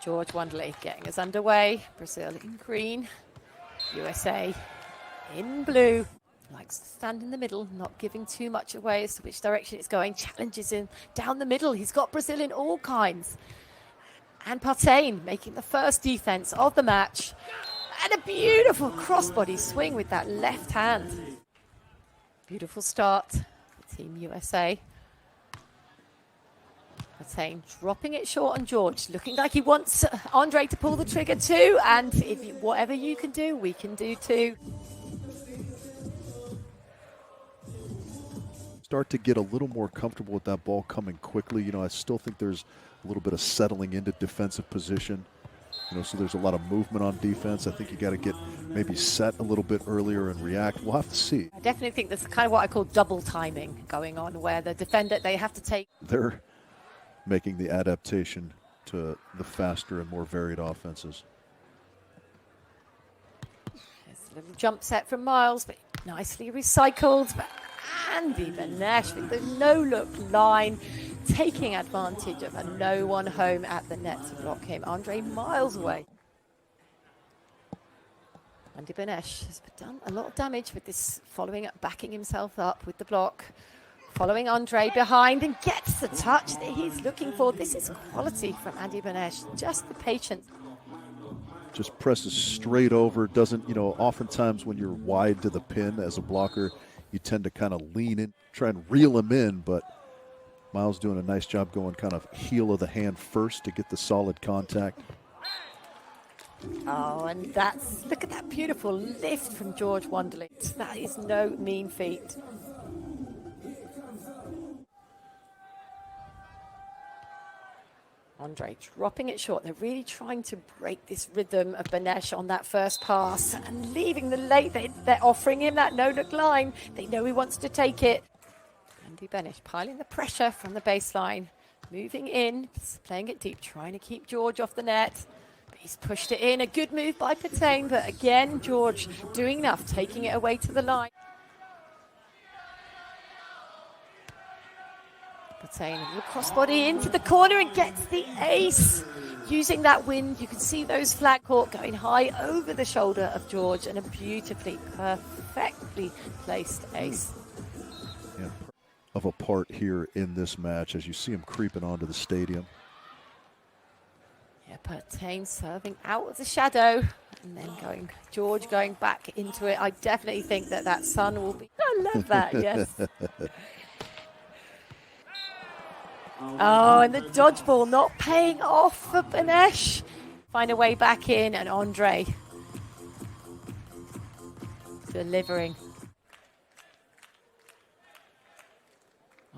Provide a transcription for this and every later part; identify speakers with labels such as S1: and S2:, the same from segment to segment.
S1: George Wonderly getting us underway. Brazil in green, USA in blue. Likes to stand in the middle, not giving too much away as to which direction it's going. Challenges him down the middle. He's got Brazil in all kinds. And Partain making the first defense of the match. And a beautiful crossbody swing with that left hand. Beautiful start for Team USA. Partain dropping it short on George, looking like he wants Andre to pull the trigger too. And whatever you can do, we can do too.
S2: Start to get a little more comfortable with that ball coming quickly. You know, I still think there's a little bit of settling into defensive position. You know, so there's a lot of movement on defense. I think you got to get maybe set a little bit earlier and react. We'll have to see.
S1: I definitely think there's kind of what I call double timing going on, where the defender, they have to take.
S2: They're making the adaptation to the faster and more varied offenses.
S1: There's a little jump set from Miles, but nicely recycled. But Andy Benesh with the no-look line, taking advantage of a no-one home at the net to block him. Andre miles away. Andy Benesh has done a lot of damage with this, backing himself up with the block. Following Andre behind and gets the touch that he's looking for. This is quality from Andy Benesh, just the patience.
S2: Just presses straight over, doesn't, you know, oftentimes when you're wide to the pin as a blocker, you tend to kind of lean in, try and reel him in, but Miles doing a nice job going kind of heel of the hand first to get the solid contact.
S1: Oh, and look at that beautiful lift from George Wonderly. That is no mean feat. Andre dropping it short. They're really trying to break this rhythm of Benesh on that first pass and leaving the late. They're offering him that no-look line. They know he wants to take it. Andy Benesh piling the pressure from the baseline, moving in, playing it deep, trying to keep George off the net. But he's pushed it in. A good move by Partain, but again, George doing enough, taking it away to the line. Partain, a little crossbody into the corner and gets the ace. Using that wind, you can see those flag caught going high over the shoulder of George, and a beautifully, perfectly placed ace.
S2: Yeah, of a part here in this match as you see him creeping onto the stadium.
S1: Yeah, Partain serving out of the shadow and then George going back into it. I definitely think that sun will be, I love that, yes. Oh, and the dodgeball not paying off for Benesh. Find a way back in, and Andre delivering.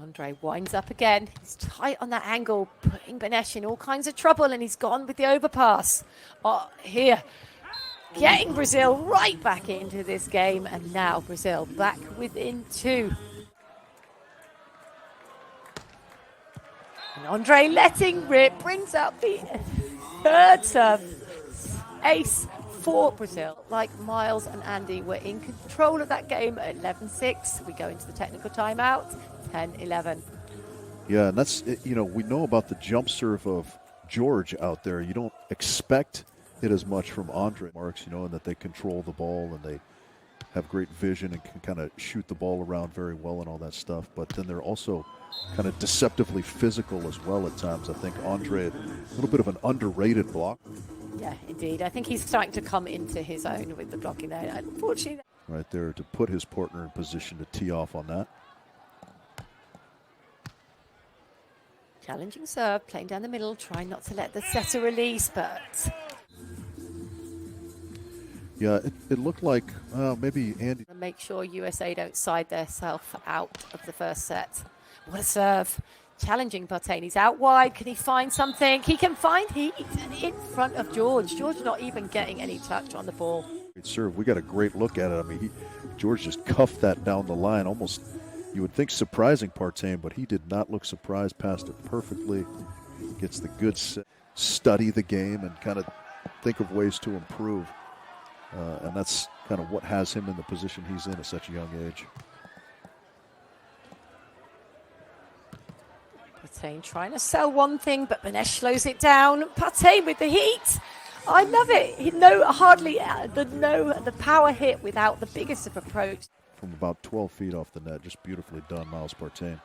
S1: Andre winds up again. He's tight on that angle, putting Benesh in all kinds of trouble, and he's gone with the overpass. Oh, here, getting Brazil right back into this game, and now Brazil back within two. And Andre letting rip brings up the third serve ace for Brazil. Like Miles and Andy were in control of that game at 11-6. We go into the technical timeout, 10-11.
S2: Yeah, and that's, you know, we know about the jump serve of George out there. You don't expect it as much from Andre Marks, you know, and that they control the ball and they have great vision and can kind of shoot the ball around very well and all that stuff. But then they're also kind of deceptively physical as well at times. I think Andre, a little bit of an underrated block.
S1: Yeah, indeed. I think he's starting to come into his own with the blocking there. Unfortunately,
S2: right there to put his partner in position to tee off on that.
S1: Challenging serve, playing down the middle, trying not to let the setter release, but...
S2: Yeah, it looked like maybe Andy...
S1: Make sure USA don't side themselves out of the first set. What a serve. Challenging Partain. He's out wide. Can he find something? He can find heat in front of George. George not even getting any touch on the ball.
S2: Great serve. We got a great look at it. I mean, George just cuffed that down the line. Almost, you would think surprising Partain, but he did not look surprised. Passed it perfectly. Gets the good set. Study the game and kind of think of ways to improve. And that's kind of what has him in the position he's in at such a young age.
S1: Partain trying to sell one thing, but Benesh slows it down. Partain with the heat. I love it. The power hit without the biggest of approach.
S2: From about 12 feet off the net, just beautifully done, Miles Partain.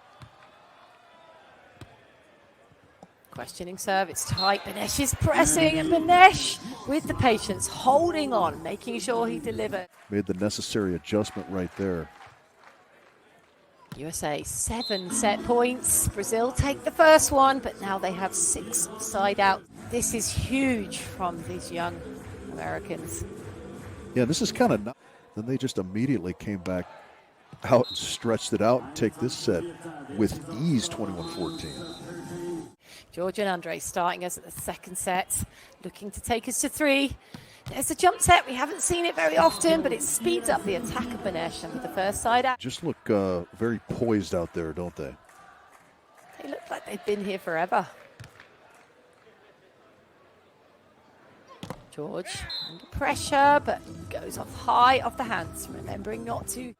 S1: Questioning serve, it's tight. Benesh is pressing, and Benesh with the patience, holding on, making sure he delivered.
S2: Made the necessary adjustment right there.
S1: USA 7 set points. Brazil take the first one, but now they have 6 side out. This is huge from these young Americans.
S2: Yeah, this is kind of not. Then they just immediately came back out and stretched it out and take this set with ease, 21-14.
S1: George and Andre starting us at the second set, looking to take us to 3. There's a jump set. We haven't seen it very often, but it speeds up the attack of Benesh, and with the first side out.
S2: Just look very poised out there, don't they?
S1: They look like they've been here forever. George under pressure, but goes off high off the hands, remembering not to.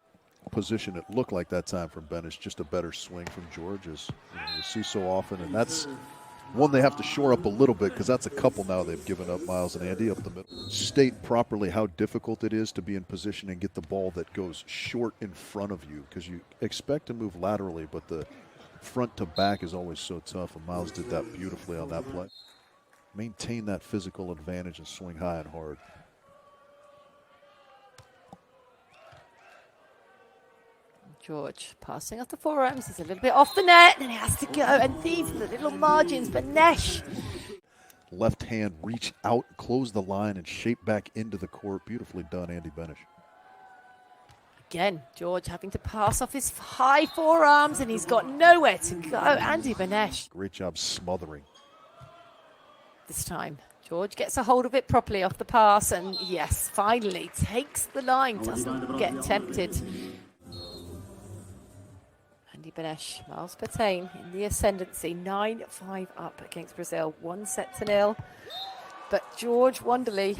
S2: Position it looked like that time from Benesh, just a better swing from George, as you see so often, and that's one they have to shore up a little bit, because that's a couple now they've given up, Miles and Andy, up the middle. State properly how difficult it is to be in position and get the ball that goes short in front of you, because you expect to move laterally, but the front to back is always so tough, and Miles did that beautifully on that play. Maintain that physical advantage and swing high and hard.
S1: George passing off the forearms. He's a little bit off the net, and he has to go. And these are the little margins. Benesh.
S2: Left hand reach out, close the line, and shape back into the court. Beautifully done, Andy Benesh.
S1: Again, George having to pass off his high forearms, and he's got nowhere to go. Andy Benesh.
S2: Great job smothering.
S1: This time, George gets a hold of it properly off the pass, and yes, finally takes the line. Doesn't get tempted. Andy Benesh, Miles Partain in the ascendancy, 9-5 up against Brazil, 1-0. But George Wonderly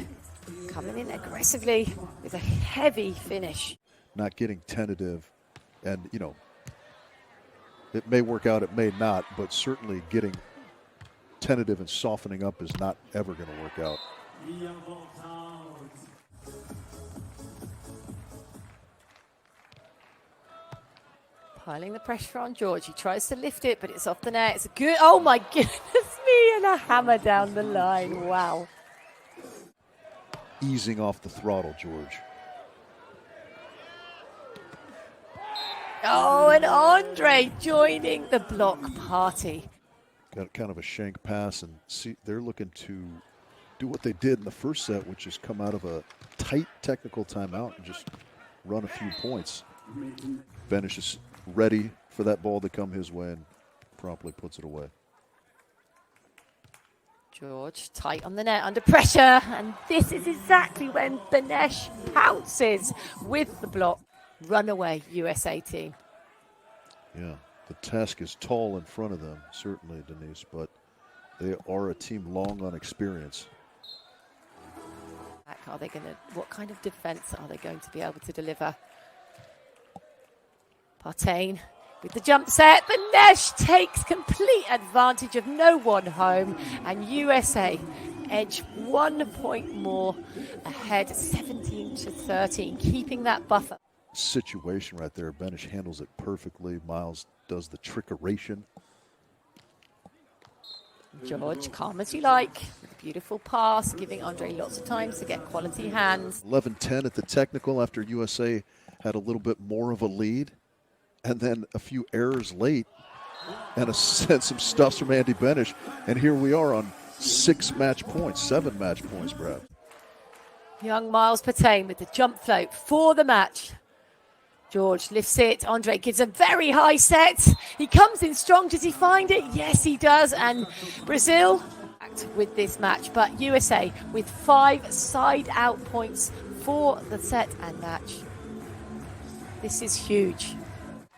S1: coming in aggressively with a heavy finish.
S2: Not getting tentative, and you know, it may work out, it may not, but certainly getting tentative and softening up is not ever going to work out.
S1: Piling the pressure on George. He tries to lift it, but it's off the net. It's a good, oh my goodness me, and a hammer down the line. Wow.
S2: Easing off the throttle, George.
S1: Oh, and Andre joining the block party.
S2: Got kind of a shank pass, and see, they're looking to do what they did in the first set, which is come out of a tight technical timeout and just run a few points. Benesh is ready for that ball to come his way and promptly puts it away.
S1: George tight on the net, under pressure, and this is exactly when Benesh pounces with the block. Runaway USA team.
S2: Yeah, the task is tall in front of them, certainly, Denise, but they are a team long on experience.
S1: Are they going to? What kind of defense are they going to be able to deliver? Partain with the jump set. Benesh takes complete advantage of no one home, and USA edge 1 point more ahead, 17-13, keeping that buffer.
S2: Situation right there. Benesh handles it perfectly. Miles does the trickeration.
S1: George, calm as you like. Beautiful pass, giving Andre lots of time to get quality hands.
S2: 11-10 at the technical after USA had a little bit more of a lead. And then a few errors late and some stuffs from Andy Benesh. And here we are on 7 match points, Brad.
S1: Young Miles Partain with the jump float for the match. George lifts it. Andre gives a very high set. He comes in strong. Does he find it? Yes, he does. And Brazil with this match, but USA with 5 side-out points for the set and match. This is huge.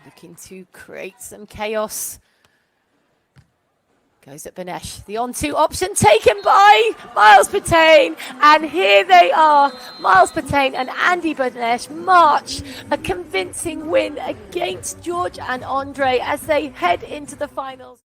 S1: Looking to create some chaos. Goes at Benesh. The on-2 option taken by Miles Partain. And here they are. Miles Partain and Andy Benesh march a convincing win against George and Andre as they head into the finals.